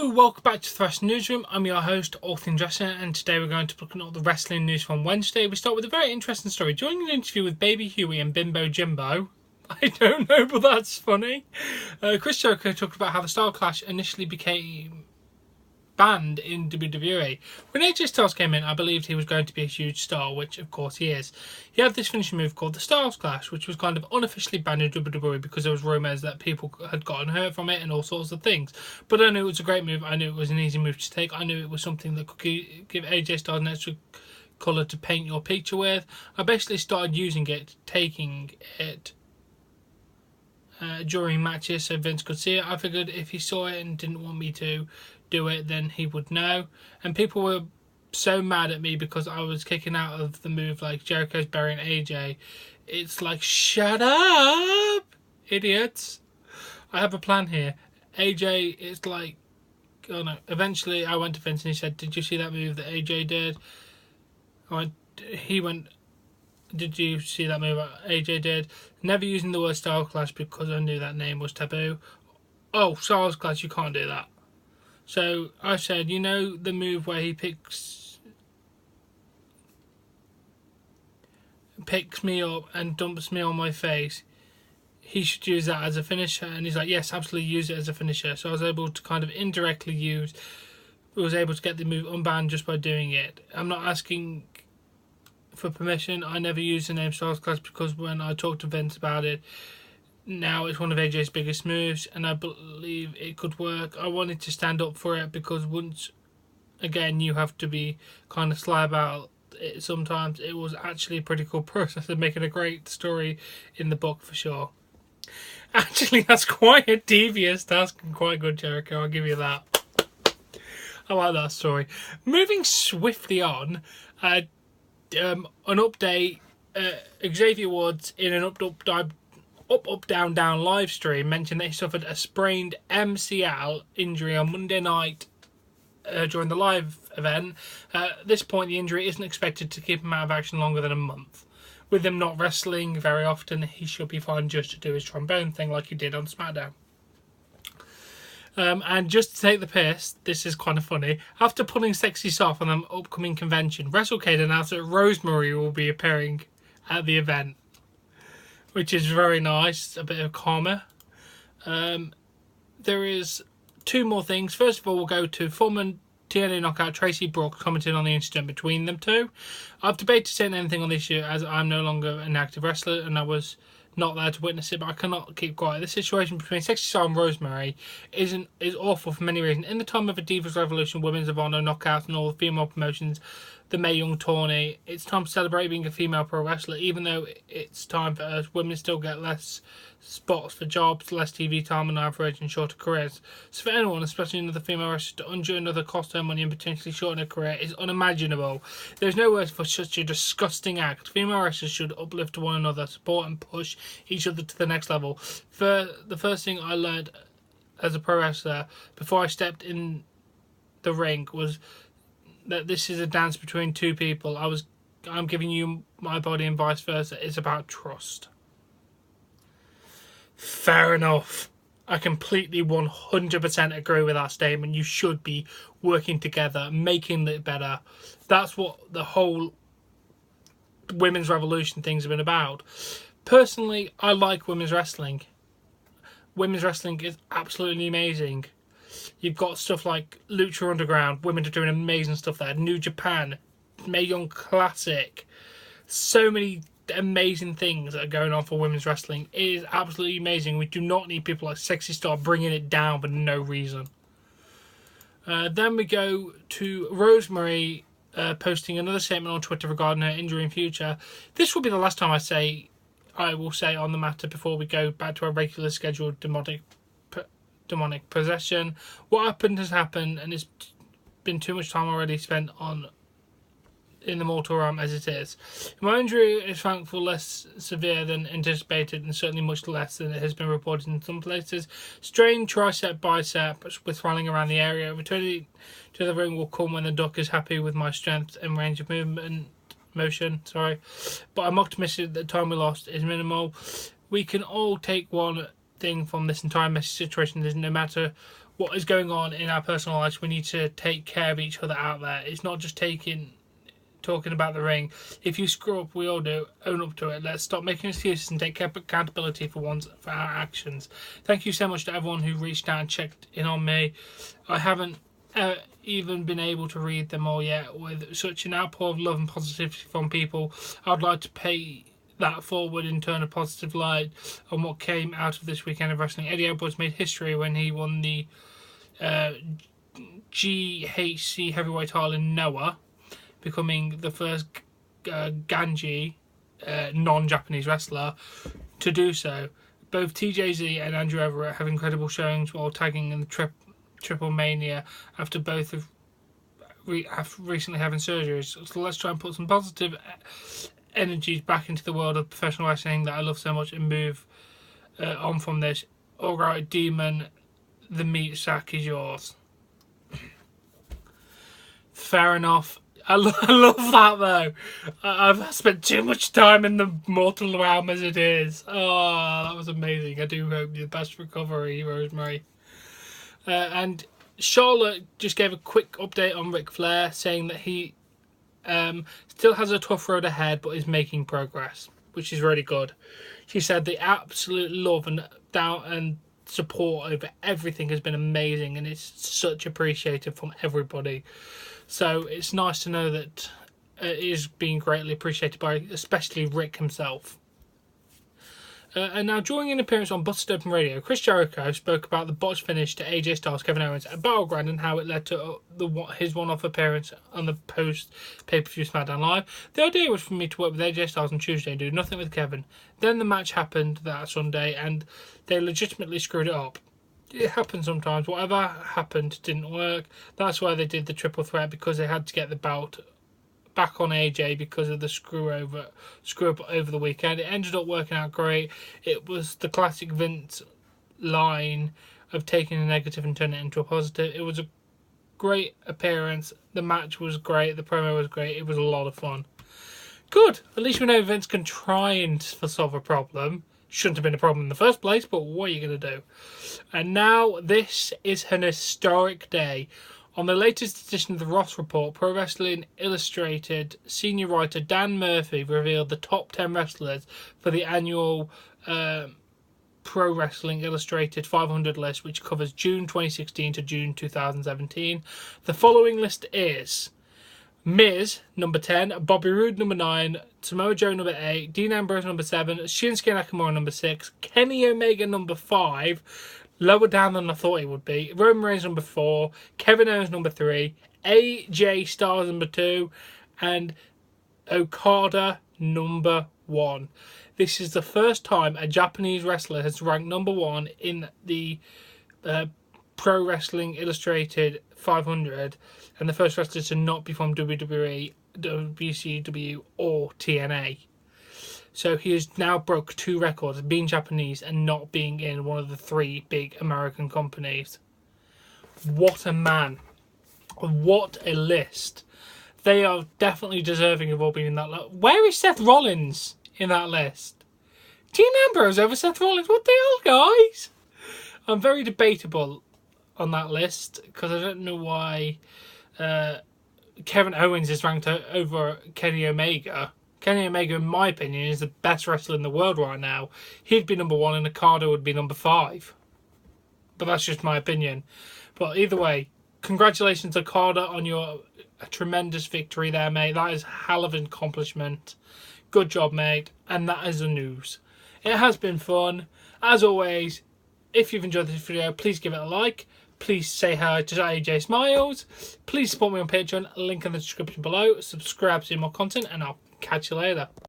Hello, welcome back to the Wrestling Newsroom. I'm your host, All Things Wrestling, and today we're going to look at all the wrestling news from Wednesday. We start with a very interesting story. During an interview with Baby Huey and Bimbo Jimbo, I don't know, but that's funny. Chris Jericho talked about how the Style Clash initially became banned in WWE. When AJ Styles came in, I believed he was going to be a huge star, which of course he is. He had this finishing move called the Styles Clash, which was kind of unofficially banned in WWE because there was rumours that people had gotten hurt from it and all sorts of things. But I knew it was a great move. I knew it was an easy move to take. I knew it was something that could give AJ Styles an extra colour to paint your picture with. I basically started using it, taking it during matches so Vince could see it. I figured if he saw it and didn't want me to do it, then he would know. And people were so mad at me because I was kicking out of the move like Jericho's burying AJ. It's like, shut up, idiots. I have a plan here. AJ is like, oh no. Eventually I went to Vince and he said, did you see that move that AJ did? He went, did you see that move that AJ did? Never using the word Style Clash because I knew that name was taboo. Oh, Styles Clash, you can't do that. So I said, you know the move where he picks me up and dumps me on my face? He should use that as a finisher. And he's like, yes, absolutely use it as a finisher. So I was able to kind of indirectly was able to get the move unbanned just by doing it. I'm not asking for permission. I never used the name Styles Clash because when I talked to Vince about it, now it's one of AJ's biggest moves and I believe it could work. I wanted to stand up for it because once again you have to be kind of sly about it sometimes. It was actually a pretty cool process and making a great story in the book for sure. Actually, that's quite a devious task and quite good, Jericho, I'll give you that. I like that story. Moving swiftly on, an update, Xavier Woods in an up down down live stream mentioned that he suffered a sprained MCL injury on Monday night during the live event. At this point the injury isn't expected to keep him out of action longer than a month. With him not wrestling very often, he should be fine just to do his trombone thing like he did on SmackDown. And just to take the piss, this is kind of funny. After pulling Sexy Soft on an upcoming convention, WrestleCade announced that Rosemary will be appearing at the event, which is very nice, a bit of karma. There is two more things. First of all, we'll go to former TNA Knockout Tracy Brooks commenting on the incident between them two. I've debated saying anything on this issue as I'm no longer an active wrestler and I was not there to witness it, but I cannot keep quiet. This situation between Sexy Star and Rosemary is awful for many reasons. In the time of the Divas Revolution, Women's of Honor, Knockout and all the female promotions, the Mae Young tourney, it's time to celebrate being a female pro wrestler. Even though it's time for us, women still get less spots for jobs, less TV time on average and shorter careers. So for anyone, especially another female wrestler, to undo another cost her money and potentially shorten her career is unimaginable. There's no words for such a disgusting act. Female wrestlers should uplift one another, support and push each other to the next level. For the first thing I learned as a pro wrestler before I stepped in the ring was that this is a dance between two people. I'm giving you my body and vice versa. It's about trust. Fair enough. I completely 100% agree with that statement. You should be working together, making it better. That's what the whole women's revolution things have been about. Personally, I like women's wrestling. Women's wrestling is absolutely amazing. You've got stuff like Lucha Underground. Women are doing amazing stuff there. New Japan, Mae Young Classic. So many amazing things that are going on for women's wrestling. It is absolutely amazing. We do not need people like Sexy Star bringing it down for no reason. Then we go to Rosemary posting another statement on Twitter regarding her injury in future. This will be the last time I will say on the matter before we go back to our regular scheduled demonic possession. What happened has happened, and it's been too much time already spent in the mortal realm as it is. My injury is thankfully less severe than anticipated and certainly much less than it has been reported in some places. Strained tricep bicep with swelling around the area. Returning to the ring will come when the doc is happy with my strength and range of motion. But I'm optimistic that the time we lost is minimal. We can all take one thing from this entire messy situation is no matter what is going on in our personal lives. We need to take care of each other out there. It's not just talking about the ring. If you screw up, we all do. Own up to it. Let's stop making excuses and take accountability for our actions. Thank you so much to everyone who reached out and checked in on me. I haven't even been able to read them all yet. With such an outpour of love and positivity from people, I'd like to pay that forward and turn a positive light on what came out of this weekend of wrestling. Eddie Edwards made history when he won the GHC heavyweight title in Noah, becoming the first Ganji non-Japanese wrestler to do so. Both TJZ and Andrew Everett have incredible showings while tagging in the Triple Mania after both have recently having surgeries. So let's try and put some positive energies back into the world of professional wrestling that I love so much and move on from this. Alright, Demon, the meat sack is yours. Fair enough. I love that though. I've spent too much time in the mortal realm as it is. Oh, that was amazing. I do hope you the best recovery, Rosemary. And Charlotte just gave a quick update on Ric Flair, saying that he still has a tough road ahead, but is making progress, which is really good. She said the absolute love and support over everything has been amazing, and it's such appreciated from everybody. So it's nice to know that it is being greatly appreciated by especially Rick himself. And now, during an appearance on Busted Open Radio, Chris Jericho spoke about the botched finish to AJ Styles, Kevin Owens at Battleground and how it led to his one-off appearance on the post-pay-per-view SmackDown Live. The idea was for me to work with AJ Styles on Tuesday and do nothing with Kevin. Then the match happened that Sunday and they legitimately screwed it up. It happens sometimes. Whatever happened didn't work. That's why they did the triple threat, because they had to get the belt back on AJ because of the screw up over the weekend. It ended up working out great. It was the classic Vince line of taking a negative and turning it into a positive. It was a great appearance. The match was great. The promo was great. It was a lot of fun. Good. At least we know Vince can try and solve a problem. Shouldn't have been a problem in the first place, but what are you going to do? And now this is an historic day. On the latest edition of the Ross Report, Pro Wrestling Illustrated senior writer Dan Murphy revealed the top 10 wrestlers for the annual Pro Wrestling Illustrated 500 list, which covers June 2016 to June 2017. The following list is Miz, number 10, Bobby Roode, number 9, Samoa Joe, number 8, Dean Ambrose, number 7, Shinsuke Nakamura, number 6, Kenny Omega, number 5, lower down than I thought he would be, Roman Reigns, number 4, Kevin Owens, number 3, AJ Styles, number 2, and Okada, number 1. This is the first time a Japanese wrestler has ranked number 1 in the Pro Wrestling Illustrated 500, and the first wrestler to not be from WWE, WCW, or TNA. So he has now broke 2 records, being Japanese and not being in one of the 3 big American companies. What a man. What a list. They are definitely deserving of all being in that list. Where is Seth Rollins in that list? Dean Ambrose over Seth Rollins? What the hell, guys? I'm very debatable on that list, because I don't know why Kevin Owens is ranked over Kenny Omega. Kenny Omega, in my opinion, is the best wrestler in the world right now. He'd be number 1 and Okada would be number 5. But that's just my opinion. But either way, congratulations Okada on your tremendous victory there, mate. That is a hell of an accomplishment. Good job, mate. And that is the news. It has been fun. As always, if you've enjoyed this video, please give it a like. Please say hi to AJ Smiles. Please support me on Patreon. Link in the description below. Subscribe to see more content, and I'll catch you later.